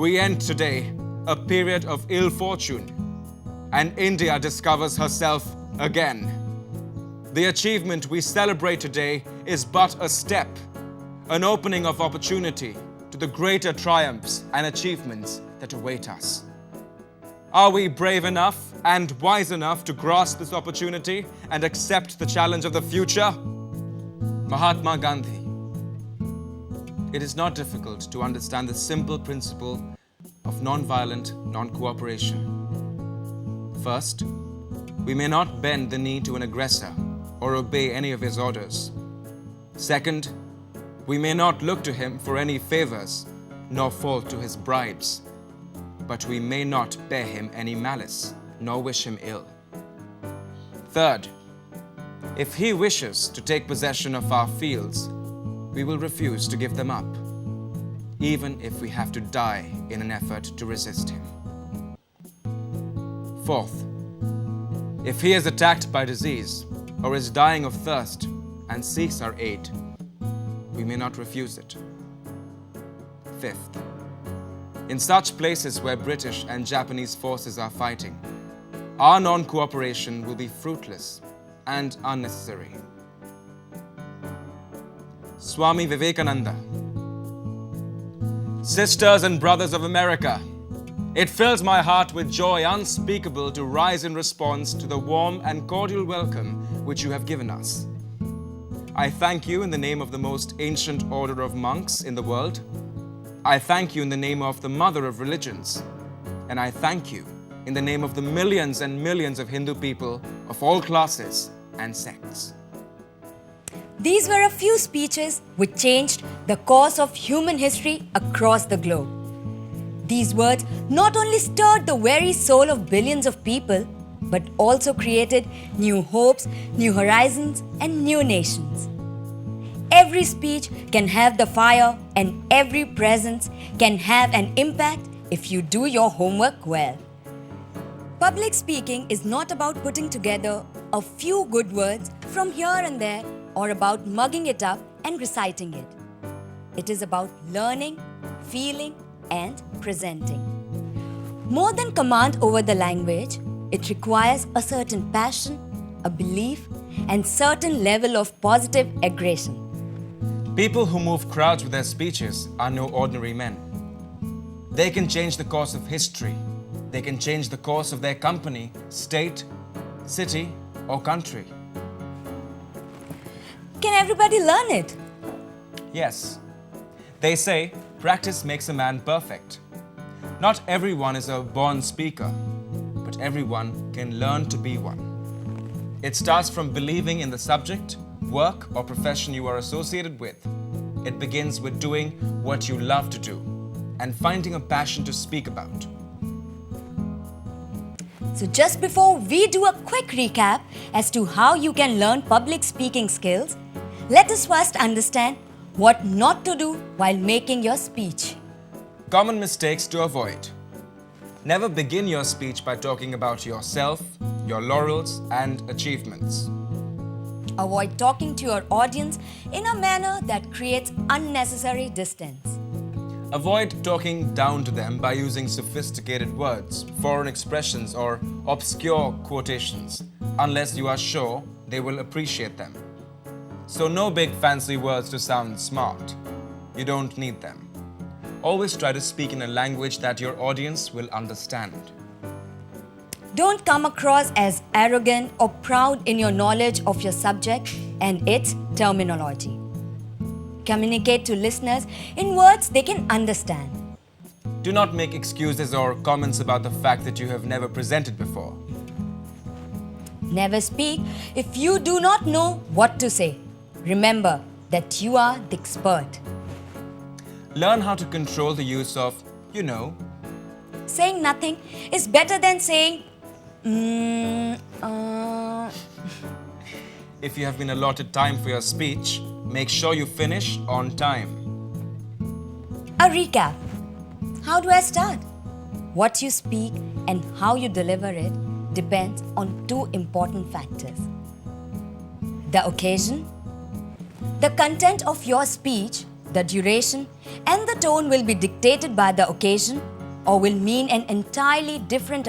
We end today a period of ill fortune, and India discovers herself again. The achievement we celebrate today is but a step, an opening of opportunity to the greater triumphs and achievements that await us. Are we brave enough and wise enough to grasp this opportunity and accept the challenge of the future? Mahatma Gandhi. It is not difficult to understand the simple principle of non-violent non-cooperation. First, we may not bend the knee to an aggressor or obey any of his orders. Second, we may not look to him for any favors nor fall to his bribes, but we may not bear him any malice nor wish him ill. Third, if he wishes to take possession of our fields, we will refuse to give them up, even if we have to die in an effort to resist him. Fourth, if he is attacked by disease or is dying of thirst and seeks our aid, we may not refuse it. Fifth, in such places where British and Japanese forces are fighting, our non-cooperation will be fruitless and unnecessary. Swami Vivekananda. Sisters and brothers of America, it fills my heart with joy unspeakable to rise in response to the warm and cordial welcome which you have given us. I thank you in the name of the most ancient order of monks in the world. I thank you in the name of the mother of religions. And I thank you in the name of the millions and millions of Hindu people of all classes and sects. These were a few speeches which changed the course of human history across the globe. These words not only stirred the very soul of billions of people, but also created new hopes, new horizons, and new nations. Every speech can have the fire, and every presence can have an impact if you do your homework well. Public speaking is not about putting together a few good words from here and there or about mugging it up and reciting it. It is about learning, feeling, and presenting. More than command over the language, it requires a certain passion, a belief, and certain level of positive aggression. People who move crowds with their speeches are no ordinary men. They can change the course of history. They can change the course of their company, state, city, or country. Can everybody learn it? Yes. They say practice makes a man perfect. Not everyone is a born speaker, but everyone can learn to be one. It starts from believing in the subject, work, or profession you are associated with. It begins with doing what you love to do and finding a passion to speak about. So just before we do a quick recap as to how you can learn public speaking skills, let us first understand what not to do while making your speech. Common mistakes to avoid. Never begin your speech by talking about yourself, your laurels, and achievements. Avoid talking to your audience in a manner that creates unnecessary distance. Avoid talking down to them by using sophisticated words, foreign expressions, or obscure quotations, unless you are sure they will appreciate them. So no big fancy words to sound smart. You don't need them. Always try to speak in a language that your audience will understand. Don't come across as arrogant or proud in your knowledge of your subject and its terminology. Communicate to listeners in words they can understand. Do not make excuses or comments about the fact that you have never presented before. Never speak if you do not know what to say. Remember that you are the expert. Learn how to control the use of, you know. Saying nothing is better than saying, If you have been allotted time for your speech, make sure you finish on time. A recap. How do I start? What you speak and how you deliver it depends on two important factors. The occasion. The content of your speech, the duration, and the tone will be dictated by the occasion or will mean an entirely different